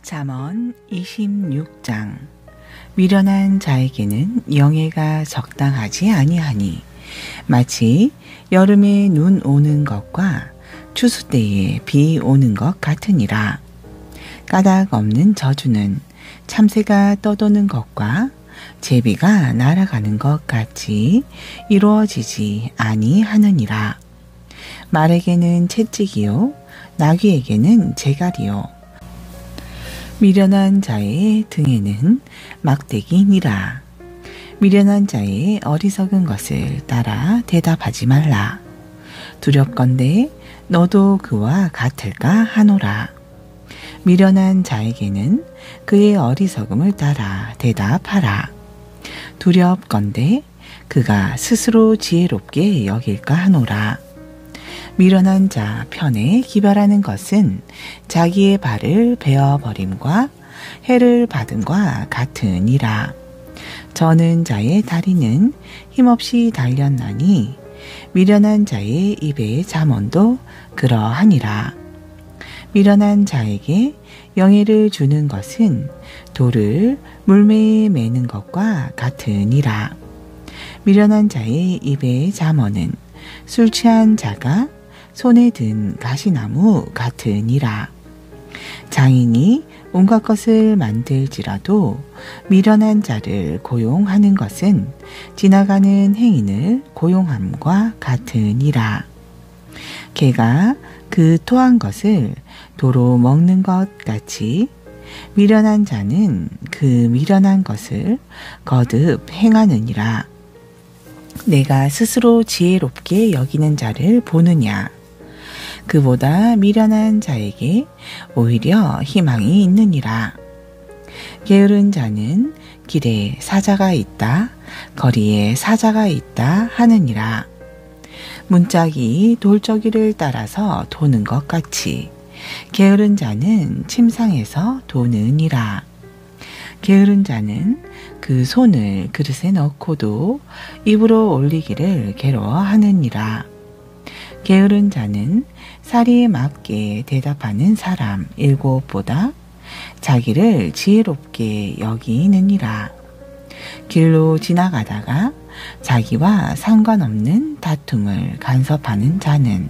잠언 26장. 미련한 자에게는 영예가 적당하지 아니하니 마치 여름에 눈 오는 것과 추수 때에 비 오는 것 같으니라. 까닭 없는 저주는 참새가 떠도는 것과 제비가 날아가는 것 같이 이루어지지 아니하느니라. 말에게는 채찍이요 나귀에게는 재갈이요 미련한 자의 등에는 막대기니라. 미련한 자의 어리석은 것을 따라 대답하지 말라. 두렵건대 너도 그와 같을까 하노라. 미련한 자에게는 그의 어리석음을 따라 대답하라. 두렵건대 그가 스스로 지혜롭게 여길까 하노라. 미련한 자 편에 기별하는 것은 자기의 발을 베어버림과 해를 받음과 같으니라. 저는 자의 다리는 힘없이 달렸나니 미련한 자의 입의 잠언도 그러하니라. 미련한 자에게 영예를 주는 것은 돌을 물매에 매는 것과 같으니라. 미련한 자의 입의 잠언은 술 취한 자가 손에 든 가시나무 같으니라. 장인이 온갖 것을 만들지라도 미련한 자를 고용하는 것은 지나가는 행인을 고용함과 같으니라. 개가 그 토한 것을 도로 먹는 것 같이 미련한 자는 그 미련한 것을 거듭 행하느니라. 내가 스스로 지혜롭게 여기는 자를 보느냐? 그보다 미련한 자에게 오히려 희망이 있느니라. 게으른 자는 길에 사자가 있다, 거리에 사자가 있다 하느니라. 문짝이 돌저기를 따라서 도는 것 같이 게으른 자는 침상에서 도느니라. 게으른 자는 그 손을 그릇에 넣고도 입으로 올리기를 괴로워하느니라. 게으른 자는 사리에 맞게 대답하는 사람 7보다 자기를 지혜롭게 여기느니라. 길로 지나가다가 자기와 상관없는 다툼을 간섭하는 자는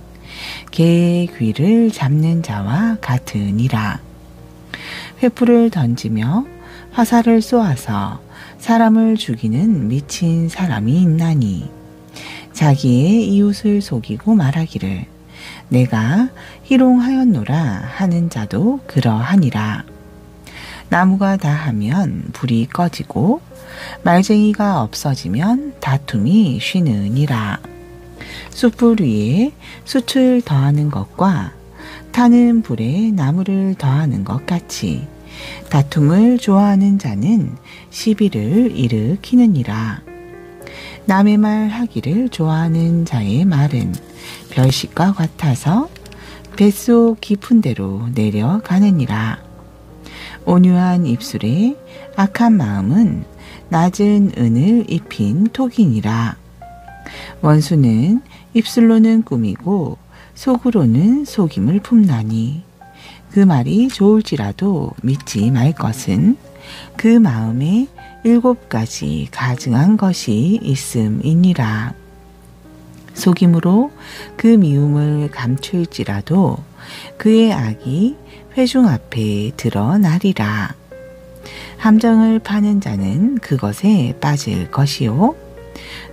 개의 귀를 잡는 자와 같으니라. 횃불을 던지며 화살을 쏘아서 사람을 죽이는 미친 사람이 있나니 자기의 이웃을 속이고 말하기를 내가 희롱하였노라 하는 자도 그러하니라. 나무가 다하면 불이 꺼지고 말쟁이가 없어지면 다툼이 쉬느니라. 숯불 위에 숯을 더하는 것과 타는 불에 나무를 더하는 것 같이 다툼을 좋아하는 자는 시비를 일으키느니라. 남의 말 하기를 좋아하는 자의 말은 별식과 같아서 뱃속 깊은 데로 내려가느니라. 온유한 입술에 악한 마음은 낮은 은을 입힌 톡이니라. 원수는 입술로는 꾸미고 속으로는 속임을 품나니 그 말이 좋을지라도 믿지 말 것은 그 마음에 7가지 가증한 것이 있음이니라. 속임으로 그 미움을 감출지라도 그의 악이 회중 앞에 드러나리라. 함정을 파는 자는 그것에 빠질 것이요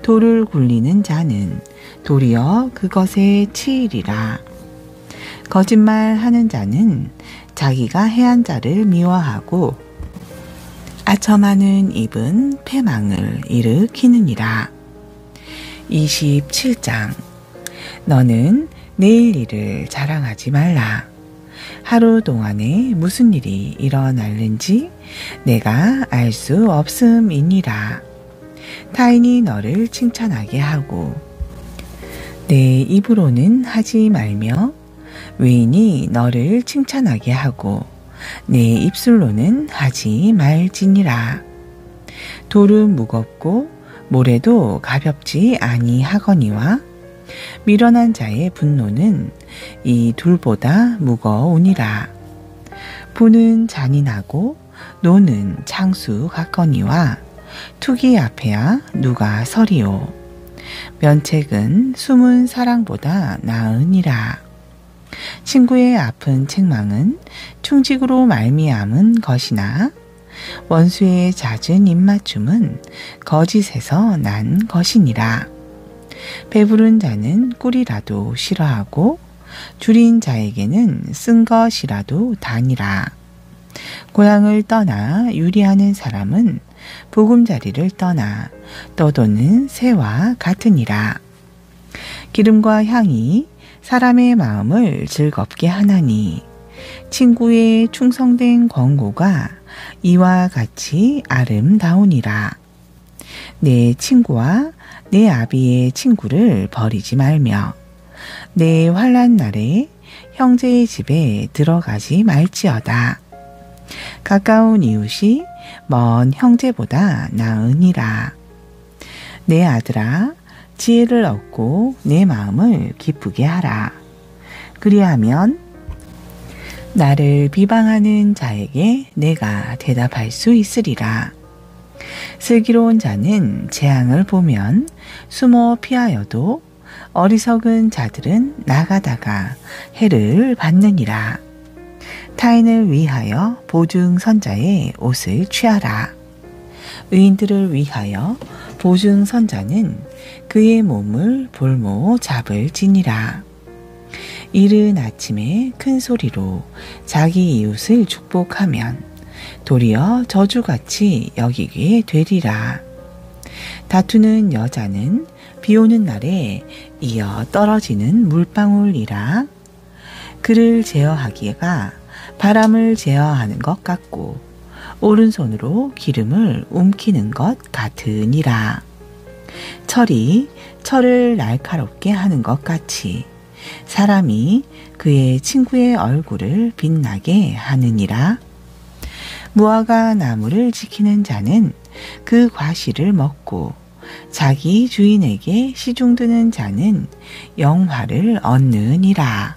돌을 굴리는 자는 도리어 그것에 치이리라. 거짓말하는 자는 자기가 해한 자를 미워하고 아첨하는 입은 패망을 일으키느니라. 27장. 너는 내일 일을 자랑하지 말라. 하루 동안에 무슨 일이 일어날는지 내가 알 수 없음이니라. 타인이 너를 칭찬하게 하고 내 입으로는 하지 말며 외인이 너를 칭찬하게 하고 내 입술로는 하지 말지니라. 돌은 무겁고 모래도 가볍지 아니하거니와 미련한 자의 분노는 이 둘보다 무거우니라. 부는 잔인하고 노는 창수 같거니와 투기 앞에야 누가 서리오. 면책은 숨은 사랑보다 나으니라. 친구의 아픈 책망은 충직으로 말미암은 것이나 원수의 잦은 입맞춤은 거짓에서 난 것이니라. 배부른 자는 꿀이라도 싫어하고 줄인 자에게는 쓴 것이라도 다니라. 고향을 떠나 유리하는 사람은 보금자리를 떠나 떠도는 새와 같으니라. 기름과 향이 사람의 마음을 즐겁게 하나니 친구의 충성된 권고가 이와 같이 아름다우니라. 내 친구와 내 아비의 친구를 버리지 말며 내 환난 날에 형제의 집에 들어가지 말지어다. 가까운 이웃이 먼 형제보다 나으니라. 내 아들아, 지혜를 얻고 내 마음을 기쁘게 하라. 그리하면 나를 비방하는 자에게 내가 대답할 수 있으리라. 슬기로운 자는 재앙을 보면 숨어 피하여도 어리석은 자들은 나가다가 해를 받느니라. 타인을 위하여 보증선자의 옷을 취하라. 의인들을 위하여 보증선자는 그의 몸을 볼모 잡을지니라. 이른 아침에 큰 소리로 자기 이웃을 축복하면 도리어 저주같이 여기게 되리라. 다투는 여자는 비오는 날에 이어 떨어지는 물방울이라. 그를 제어하기가 바람을 제어하는 것 같고 오른손으로 기름을 움키는 것 같으니라. 철이 철을 날카롭게 하는 것 같이 사람이 그의 친구의 얼굴을 빛나게 하느니라. 무화과 나무를 지키는 자는 그 과실을 먹고 자기 주인에게 시중드는 자는 영화를 얻느니라.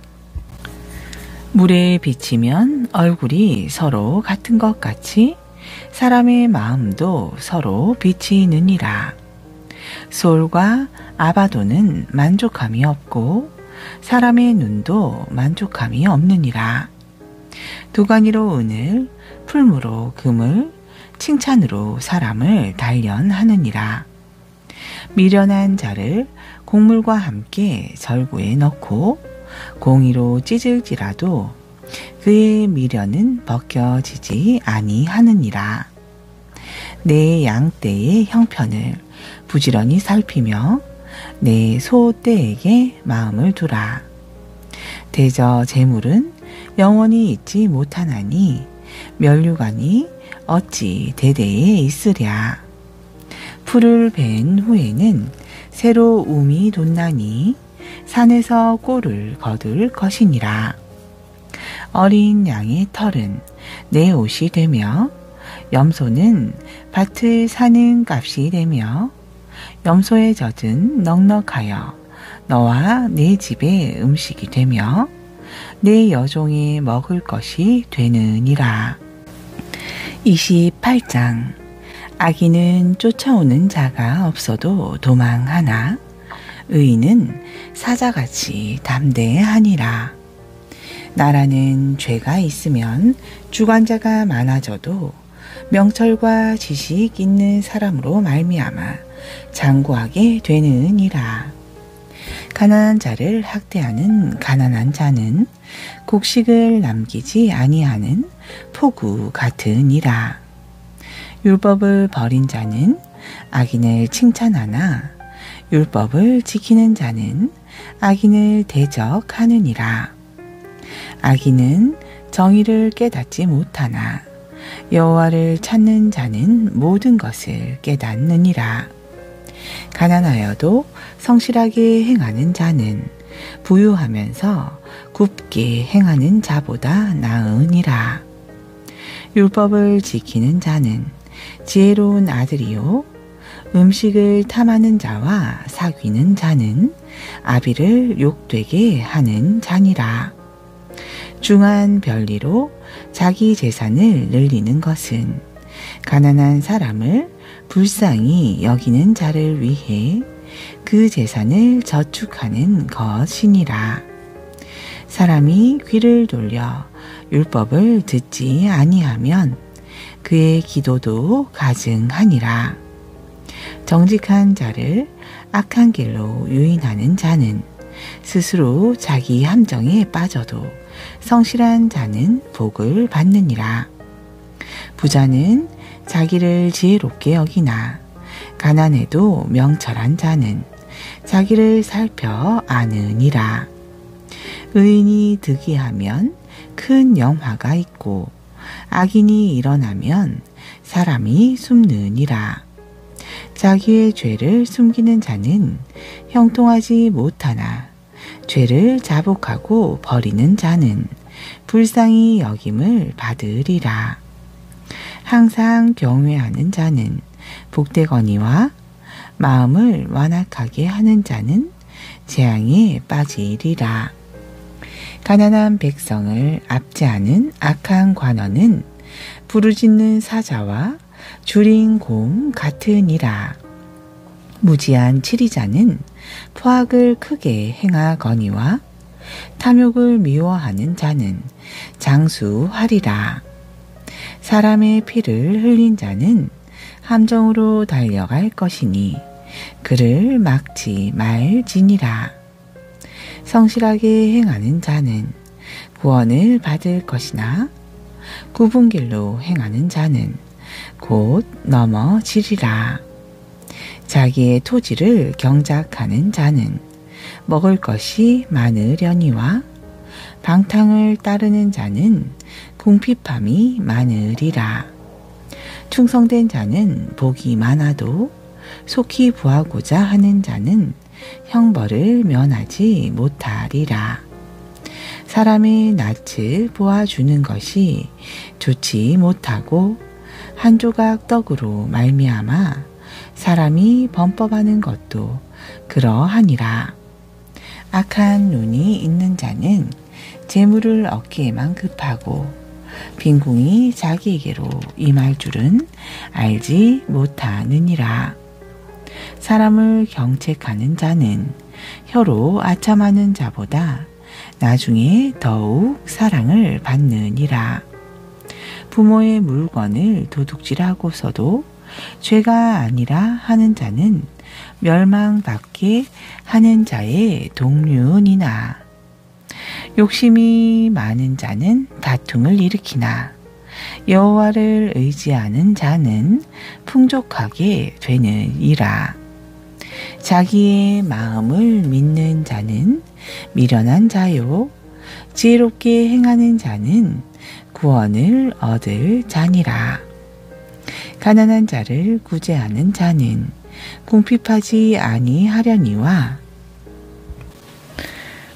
물에 비치면 얼굴이 서로 같은 것 같이 사람의 마음도 서로 비치느니라. 솔과 아바도는 만족함이 없고 사람의 눈도 만족함이 없느니라. 두가니로 은을, 풀무로 금을, 칭찬으로 사람을 단련하느니라. 미련한 자를 곡물과 함께 절구에 넣고 공의로 찢을지라도 그의 미련은 벗겨지지 아니하느니라. 내 양떼의 형편을 부지런히 살피며 내 소떼에게 마음을 두라. 대저 재물은 영원히 있지 못하나니 면류관이 어찌 대대에 있으랴. 풀을 벤 후에는 새로 움이 돋나니 산에서 꼴을 거둘 것이니라. 어린 양의 털은 내 옷이 되며 염소는 밭을 사는 값이 되며 염소의 젖은 넉넉하여 너와 내 집의 음식이 되며 내 여종의 먹을 것이 되느니라. 28장. 악인은 쫓아오는 자가 없어도 도망하나 의인은 사자같이 담대하니라. 나라는 죄가 있으면 주관자가 많아져도 명철과 지식 있는 사람으로 말미암아 장구하게 되느니라. 가난한 자를 학대하는 가난한 자는 곡식을 남기지 아니하는 폭우 같으니라. 율법을 버린 자는 악인을 칭찬하나 율법을 지키는 자는 악인을 대적하느니라. 악인은 정의를 깨닫지 못하나 여호와를 찾는 자는 모든 것을 깨닫느니라. 가난하여도 성실하게 행하는 자는 부유하면서 굽게 행하는 자보다 나으니라. 율법을 지키는 자는 지혜로운 아들이요 음식을 탐하는 자와 사귀는 자는 아비를 욕되게 하는 자니라. 중한 별리로 자기 재산을 늘리는 것은 가난한 사람을 불쌍히 여기는 자를 위해 그 재산을 저축하는 것이니라. 사람이 귀를 돌려 율법을 듣지 아니하면 그의 기도도 가증하니라. 정직한 자를 악한 길로 유인하는 자는 스스로 자기 함정에 빠져도 성실한 자는 복을 받느니라. 부자는 자기를 지혜롭게 여기나 가난해도 명철한 자는 자기를 살펴 아느니라. 의인이 득이하면 큰 영화가 있고 악인이 일어나면 사람이 숨느니라. 자기의 죄를 숨기는 자는 형통하지 못하나 죄를 자복하고 버리는 자는 불쌍히 여김을 받으리라. 항상 경외하는 자는 복되거니와 마음을 완악하게 하는 자는 재앙에 빠지리라. 가난한 백성을 압제하는 악한 관원은 부르짖는 사자와 줄인 곰 같으니라. 무지한 치리자는 포악을 크게 행하거니와 탐욕을 미워하는 자는 장수하리라. 사람의 피를 흘린 자는 함정으로 달려갈 것이니 그를 막지 말지니라. 성실하게 행하는 자는 구원을 받을 것이나 굽은 길로 행하는 자는 곧 넘어지리라. 자기의 토지를 경작하는 자는 먹을 것이 많으려니와 방탕을 따르는 자는 궁핍함이 많으리라. 충성된 자는 복이 많아도 속히 구하고자 하는 자는 형벌을 면하지 못하리라. 사람의 낯을 보아주는 것이 좋지 못하고 한 조각 떡으로 말미암아 사람이 범법하는 것도 그러하니라. 악한 눈이 있는 자는 재물을 얻기에만 급하고 빈궁이 자기에게로 임할 줄은 알지 못하느니라. 사람을 경책하는 자는 혀로 아첨하는 자보다 나중에 더욱 사랑을 받느니라. 부모의 물건을 도둑질하고서도 죄가 아니라 하는 자는 멸망받게 하는 자의 동류니나. 욕심이 많은 자는 다툼을 일으키나 여호와를 의지하는 자는 풍족하게 되느니라. 자기의 마음을 믿는 자는 미련한 자요 지혜롭게 행하는 자는 구원을 얻을 자니라. 가난한 자를 구제하는 자는 궁핍하지 아니하려니와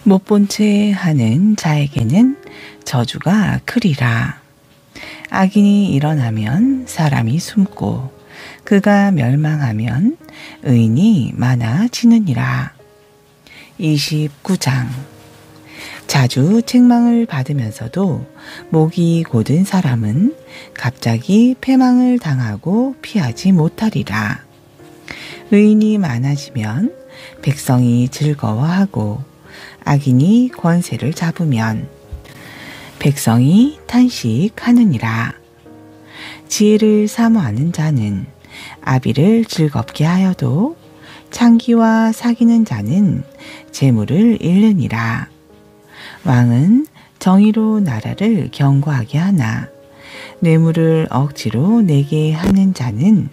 못 본 채 하는 자에게는 저주가 크리라. 악인이 일어나면 사람이 숨고 그가 멸망하면 의인이 많아지느니라. 29장. 자주 책망을 받으면서도 목이 곧은 사람은 갑자기 패망을 당하고 피하지 못하리라. 의인이 많아지면 백성이 즐거워하고 악인이 권세를 잡으면 백성이 탄식하느니라. 지혜를 사모하는 자는 아비를 즐겁게 하여도 창기와 사귀는 자는 재물을 잃느니라. 왕은 정의로 나라를 견고하게 하나 뇌물을 억지로 내게 하는 자는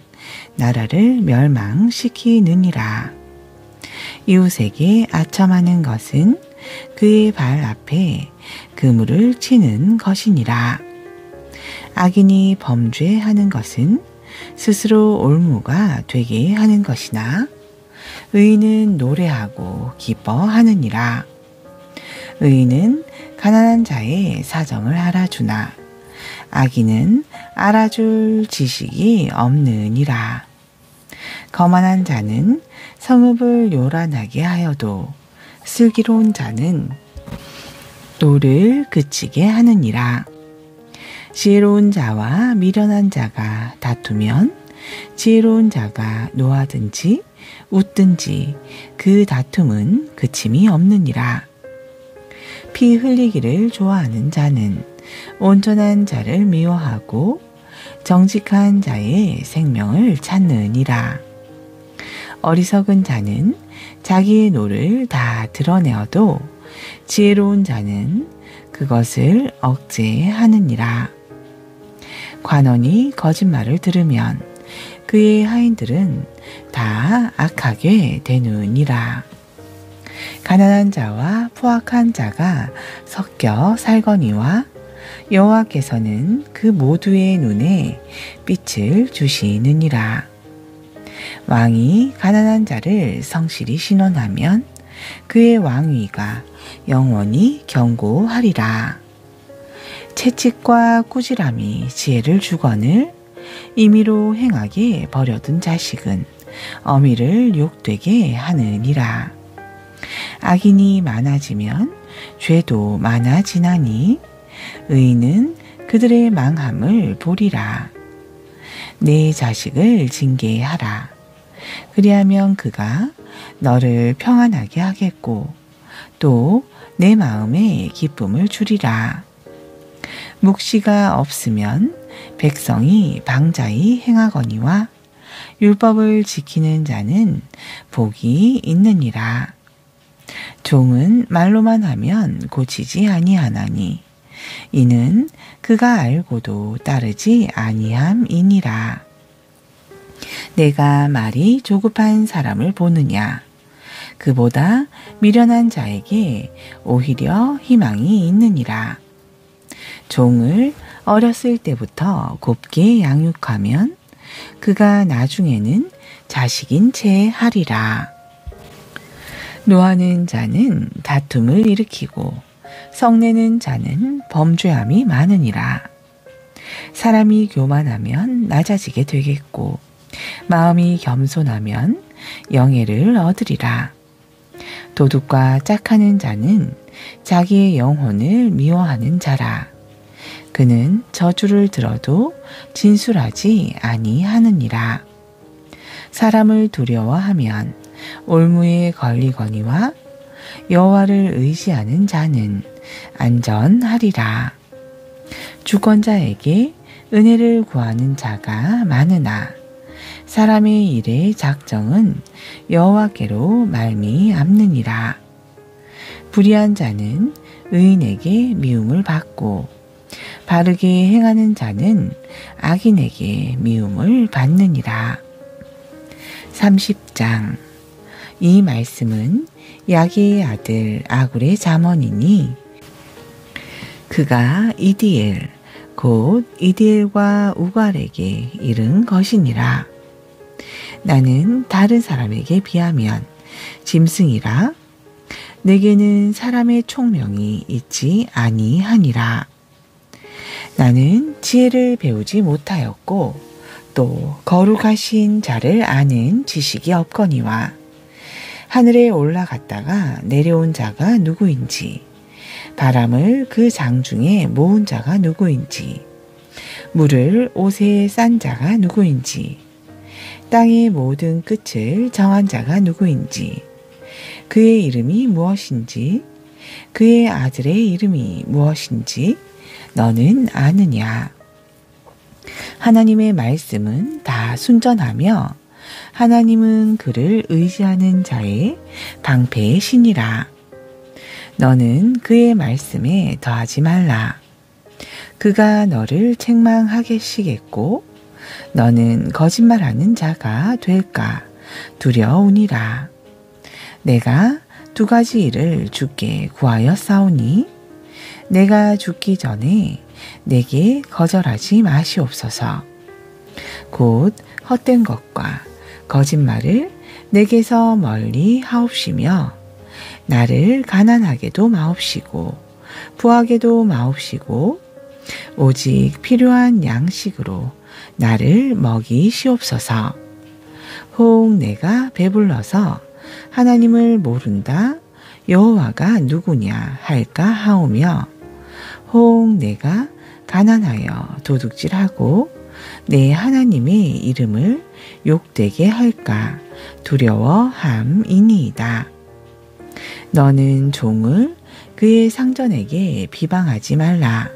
나라를 멸망시키느니라. 이웃에게 아첨하는 것은 그의 발 앞에 그물을 치는 것이니라. 악인이 범죄하는 것은 스스로 올무가 되게 하는 것이나 의인은 노래하고 기뻐하느니라. 의인은 가난한 자의 사정을 알아주나 악인은 알아줄 지식이 없느니라. 거만한 자는 성읍을 요란하게 하여도 슬기로운 자는 노를 그치게 하느니라. 지혜로운 자와 미련한 자가 다투면 지혜로운 자가 노하든지 웃든지 그 다툼은 그침이 없느니라. 피 흘리기를 좋아하는 자는 온전한 자를 미워하고 정직한 자의 생명을 찾느니라. 어리석은 자는 자기의 노를 다 드러내어도 지혜로운 자는 그것을 억제하느니라. 관원이 거짓말을 들으면 그의 하인들은 다 악하게 되느니라. 가난한 자와 포악한 자가 섞여 살거니와 여호와께서는 그 모두의 눈에 빛을 주시느니라. 왕이 가난한 자를 성실히 신원하면 그의 왕위가 영원히 견고하리라. 채찍과 꾸지람이 지혜를 주거늘 임의로 행하게 버려둔 자식은 어미를 욕되게 하느니라. 악인이 많아지면 죄도 많아지나니 의인은 그들의 망함을 보리라. 내 자식을 징계하라. 그리하면 그가 너를 평안하게 하겠고 또 내 마음에 기쁨을 주리라. 묵시가 없으면 백성이 방자히 행하거니와 율법을 지키는 자는 복이 있느니라. 종은 말로만 하면 고치지 아니하나니 이는 그가 알고도 따르지 아니함이니라. 내가 말이 조급한 사람을 보느냐? 그보다 미련한 자에게 오히려 희망이 있느니라. 종을 어렸을 때부터 곱게 양육하면 그가 나중에는 자식인 채 하리라. 노하는 자는 다툼을 일으키고 성내는 자는 범죄함이 많으니라. 사람이 교만하면 낮아지게 되겠고 마음이 겸손하면 영예를 얻으리라. 도둑과 짝하는 자는 자기의 영혼을 미워하는 자라. 그는 저주를 들어도 진술하지 아니하느니라. 사람을 두려워하면 올무에 걸리거니와 여호와를 의지하는 자는 안전하리라. 주권자에게 은혜를 구하는 자가 많으나 사람의 일의 작정은 여호와께로 말미암느니라. 불의한 자는 의인에게 미움을 받고 바르게 행하는 자는 악인에게 미움을 받느니라. 30장. 이 말씀은 야기의 아들 아굴의 잠언이니 그가 이디엘 곧 이디엘과 우갈에게 이른 것이니라. 나는 다른 사람에게 비하면 짐승이라. 내게는 사람의 총명이 있지 아니하니라. 나는 지혜를 배우지 못하였고 또 거룩하신 자를 아는 지식이 없거니와 하늘에 올라갔다가 내려온 자가 누구인지 바람을 그 장중에 모은 자가 누구인지 물을 옷에 싼 자가 누구인지 땅의 모든 끝을 정한 자가 누구인지 그의 이름이 무엇인지 그의 아들의 이름이 무엇인지 너는 아느냐? 하나님의 말씀은 다 순전하며 하나님은 그를 의지하는 자의 방패의 신이라. 너는 그의 말씀에 더하지 말라. 그가 너를 책망하겠시겠고 너는 거짓말하는 자가 될까 두려우니라. 내가 두 가지 일을 주께 구하였사오니 내가 죽기 전에 내게 거절하지 마시옵소서. 곧 헛된 것과 거짓말을 내게서 멀리 하옵시며 나를 가난하게도 마옵시고 부하게도 마옵시고 오직 필요한 양식으로 나를 먹이시옵소서. 혹 내가 배불러서 하나님을 모른다 여호와가 누구냐 할까 하오며 혹 내가 가난하여 도둑질하고 내 하나님의 이름을 욕되게 할까 두려워함이니이다. 너는 종을 그의 상전에게 비방하지 말라.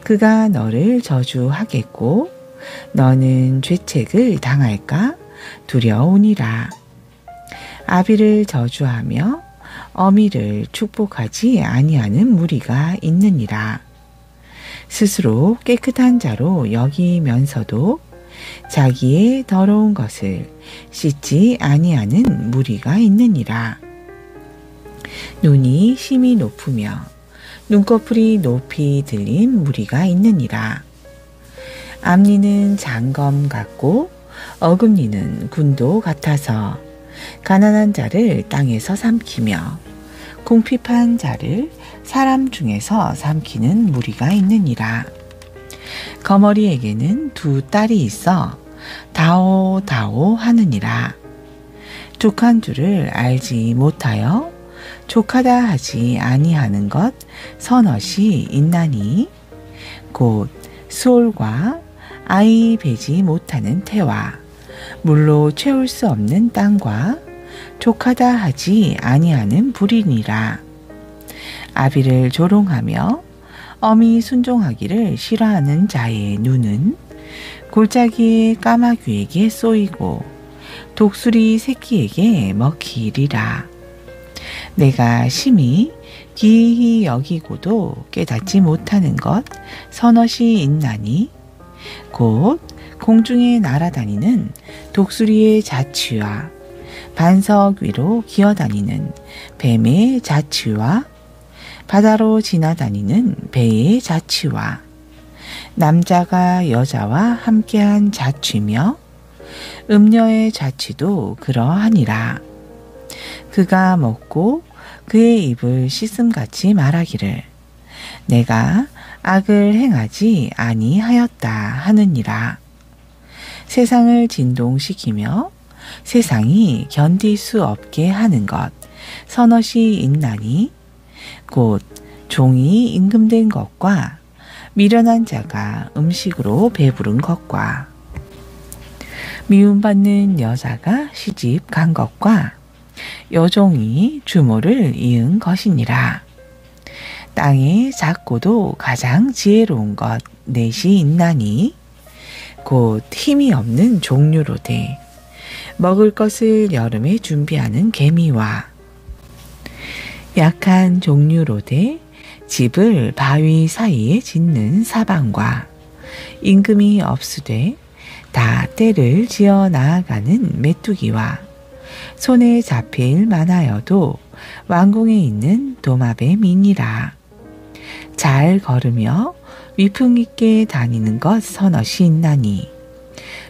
그가 너를 저주하겠고 너는 죄책을 당할까 두려우니라. 아비를 저주하며 어미를 축복하지 아니하는 무리가 있느니라. 스스로 깨끗한 자로 여기면서도 자기의 더러운 것을 씻지 아니하는 무리가 있느니라. 눈이 심히 높으며 눈꺼풀이 높이 들린 무리가 있느니라. 앞니는 장검 같고 어금니는 군도 같아서 가난한 자를 땅에서 삼키며 궁핍한 자를 사람 중에서 삼키는 무리가 있느니라. 거머리에게는 두 딸이 있어 다오다오 하느니라. 족한 줄을 알지 못하여 족하다 하지 아니하는 것 서넛이 있나니 곧 수올과 아이 베지 못하는 태와 물로 채울 수 없는 땅과 족하다 하지 아니하는 불이니라. 아비를 조롱하며 어미 순종하기를 싫어하는 자의 눈은 골짜기의 까마귀에게 쏘이고 독수리 새끼에게 먹히리라. 내가 심히 기이히 여기고도 깨닫지 못하는 것 서넛이 있나니 곧 공중에 날아다니는 독수리의 자취와 반석 위로 기어다니는 뱀의 자취와 바다로 지나다니는 배의 자취와 남자가 여자와 함께한 자취며 음녀의 자취도 그러하니라. 그가 먹고 그의 입을 씻음같이 말하기를 내가 악을 행하지 아니하였다 하느니라. 세상을 진동시키며 세상이 견딜 수 없게 하는 것 서넛이 있나니 곧 종이 임금된 것과 미련한 자가 음식으로 배부른 것과 미움받는 여자가 시집 간 것과 여종이 주모를 이은 것이니라. 땅에 작고도 가장 지혜로운 것 넷이 있나니 곧 힘이 없는 종류로되 먹을 것을 여름에 준비하는 개미와 약한 종류로되 집을 바위 사이에 짓는 사방과 임금이 없으되 다 때를 지어 나아가는 메뚜기와 손에 잡힐 만하여도 왕궁에 있는 도마뱀이니라. 잘 걸으며 위풍 있게 다니는 것 서넛이 있나니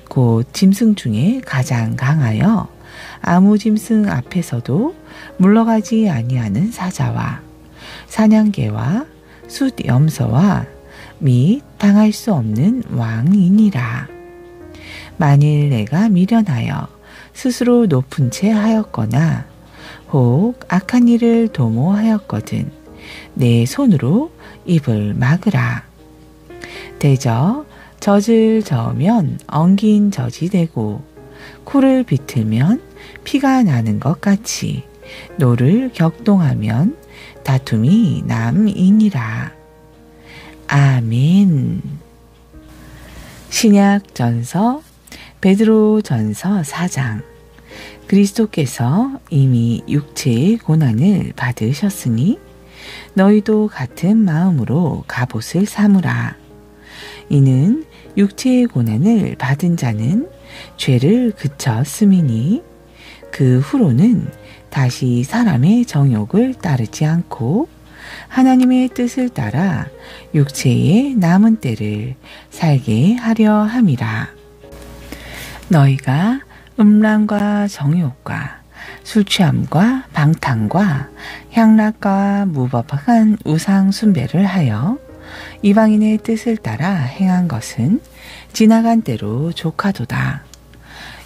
곧 짐승 중에 가장 강하여 아무 짐승 앞에서도 물러가지 아니하는 사자와 사냥개와 숫염소와 및 당할 수 없는 왕이니라. 만일 내가 미련하여 스스로 높은 채 하였거나 혹 악한 일을 도모하였거든 내 손으로 입을 막으라. 대저 젖을 저으면 엉긴 젖이 되고 코를 비틀면 피가 나는 것 같이 노를 격동하면 다툼이 남이니라. 아멘. 신약전서 베드로전서 4장. 그리스도께서 이미 육체의 고난을 받으셨으니 너희도 같은 마음으로 갑옷을 삼으라. 이는 육체의 고난을 받은 자는 죄를 그쳤음이니 그 후로는 다시 사람의 정욕을 따르지 않고 하나님의 뜻을 따라 육체의 남은 때를 살게 하려 함이라. 너희가 음란과 정욕과 술취함과 방탕과 향락과 무법한 우상 숭배를 하여 이방인의 뜻을 따라 행한 것은 지나간 때로 족하도다.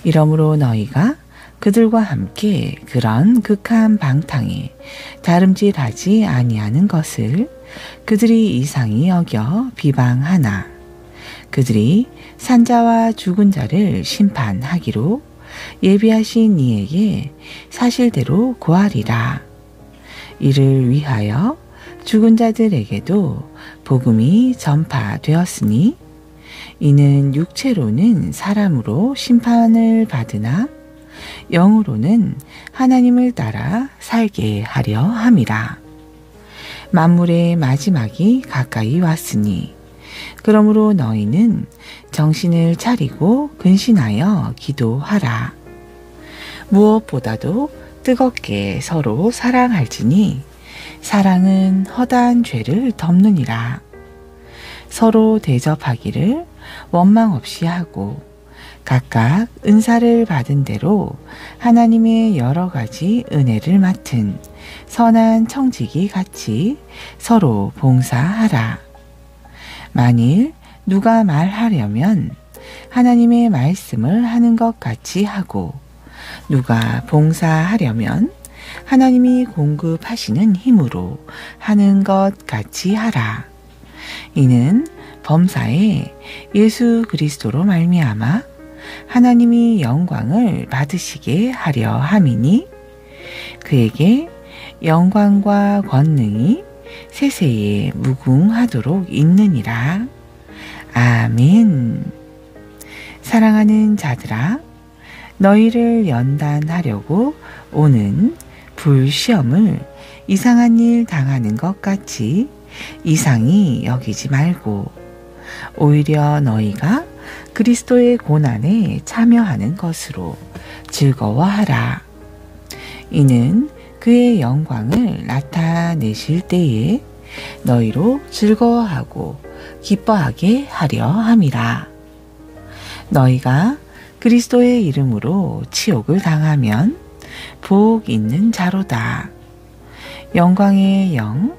이러므로 너희가 그들과 함께 그런 극한 방탕에 다름질하지 아니하는 것을 그들이 이상히 여겨 비방하나 그들이 산자와 죽은 자를 심판하기로 예비하신 이에게 사실대로 고하리라. 이를 위하여 죽은 자들에게도 복음이 전파되었으니 이는 육체로는 사람으로 심판을 받으나 영으로는 하나님을 따라 살게 하려 함이라. 만물의 마지막이 가까이 왔으니 그러므로 너희는 정신을 차리고 근신하여 기도하라. 무엇보다도 뜨겁게 서로 사랑할지니 사랑은 허다한 죄를 덮느니라. 서로 대접하기를 원망 없이 하고 각각 은사를 받은 대로 하나님의 여러 가지 은혜를 맡은 선한 청지기 같이 서로 봉사하라. 만일 누가 말하려면 하나님의 말씀을 하는 것 같이 하고 누가 봉사하려면 하나님이 공급하시는 힘으로 하는 것 같이 하라. 이는 범사에 예수 그리스도로 말미암아 하나님이 영광을 받으시게 하려 함이니 그에게 영광과 권능이 세세에 무궁하도록 있느니라. 아멘. 사랑하는 자들아, 너희를 연단하려고 오는 불시험을 이상한 일 당하는 것 같이 이상히 여기지 말고 오히려 너희가 그리스도의 고난에 참여하는 것으로 즐거워하라. 이는 그의 영광을 나타내실 때에 너희로 즐거워하고 기뻐하게 하려 함이라. 너희가 그리스도의 이름으로 치욕을 당하면 복 있는 자로다. 영광의 영,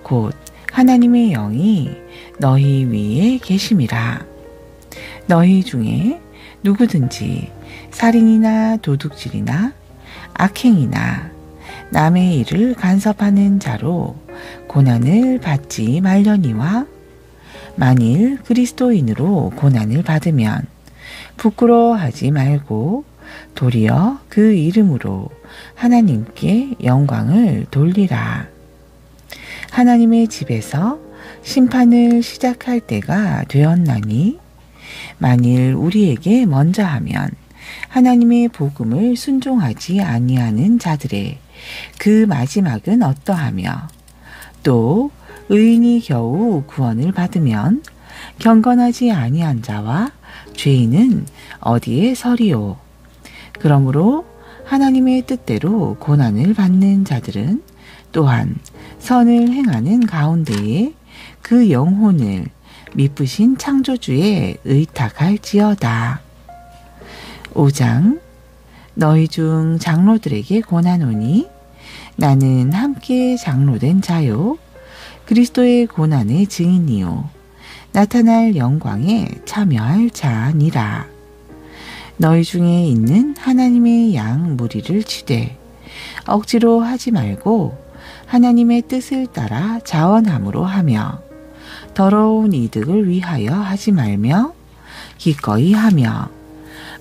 곧 하나님의 영이 너희 위에 계심이라. 너희 중에 누구든지 살인이나 도둑질이나 악행이나 남의 일을 간섭하는 자로 고난을 받지 말려니와 만일 그리스도인으로 고난을 받으면 부끄러워하지 말고 도리어 그 이름으로 하나님께 영광을 돌리라. 하나님의 집에서 심판을 시작할 때가 되었나니 만일 우리에게 먼저 하면 하나님의 복음을 순종하지 아니하는 자들의 그 마지막은 어떠하며 또 의인이 겨우 구원을 받으면 경건하지 아니한 자와 죄인은 어디에 서리오. 그러므로 하나님의 뜻대로 고난을 받는 자들은 또한 선을 행하는 가운데에 그 영혼을 미쁘신 창조주에 의탁할지어다. 5장 너희 중 장로들에게 권하노니 나는 함께 장로된 자요 그리스도의 고난의 증인이요 나타날 영광에 참여할 자니라. 너희 중에 있는 하나님의 양 무리를 치되 억지로 하지 말고 하나님의 뜻을 따라 자원함으로 하며 더러운 이득을 위하여 하지 말며 기꺼이 하며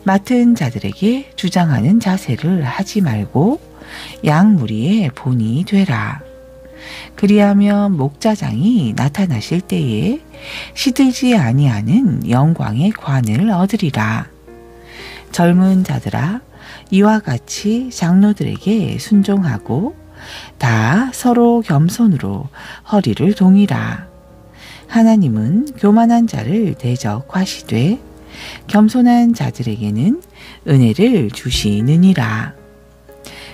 맡은 자들에게 주장하는 자세를 하지 말고 양 무리의 본이 되라. 그리하면 목자장이 나타나실 때에 시들지 아니하는 영광의 관을 얻으리라. 젊은 자들아, 이와 같이 장로들에게 순종하고 다 서로 겸손으로 허리를 동이라. 하나님은 교만한 자를 대적하시되 겸손한 자들에게는 은혜를 주시느니라.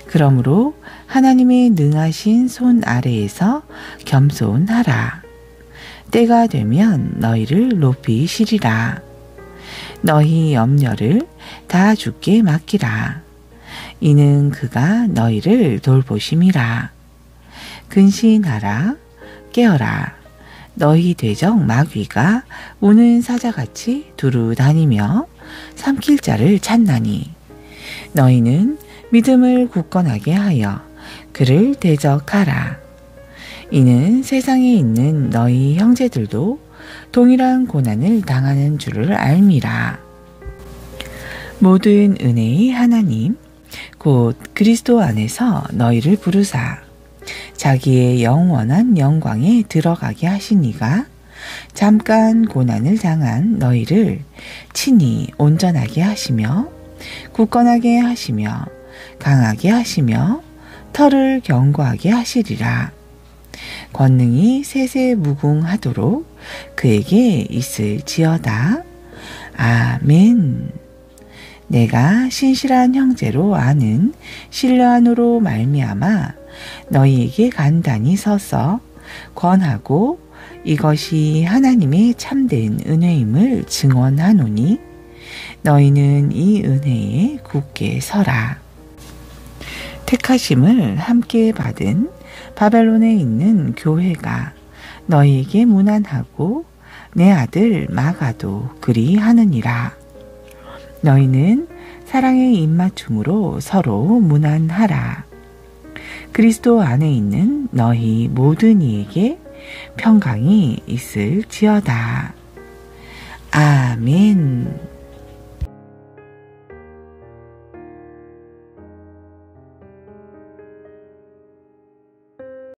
그러므로 하나님의 능하신 손 아래에서 겸손하라. 때가 되면 너희를 높이시리라. 너희 염려를 다 주께 맡기라. 이는 그가 너희를 돌보심이라. 근신하라. 깨어라. 너희 대적 마귀가 우는 사자같이 두루 다니며 삼킬 자를 찾나니 너희는 믿음을 굳건하게 하여 그를 대적하라. 이는 세상에 있는 너희 형제들도 동일한 고난을 당하는 줄을 알미라. 모든 은혜의 하나님 곧 그리스도 안에서 너희를 부르사 자기의 영원한 영광에 들어가게 하시니가 잠깐 고난을 당한 너희를 친히 온전하게 하시며 굳건하게 하시며 강하게 하시며 털을 견고하게 하시리라. 권능이 세세무궁하도록 그에게 있을지어다. 아멘. 내가 신실한 형제로 아는 신뢰한으로 말미암아 너희에게 간단히 서서 권하고 이것이 하나님의 참된 은혜임을 증언하노니 너희는 이 은혜에 굳게 서라. 택하심을 함께 받은 바벨론에 있는 교회가 너희에게 문안하고 내 아들 마가도 그리하느니라. 너희는 사랑의 입맞춤으로 서로 문안하라. 그리스도 안에 있는 너희 모든 이에게 평강이 있을지어다. 아멘.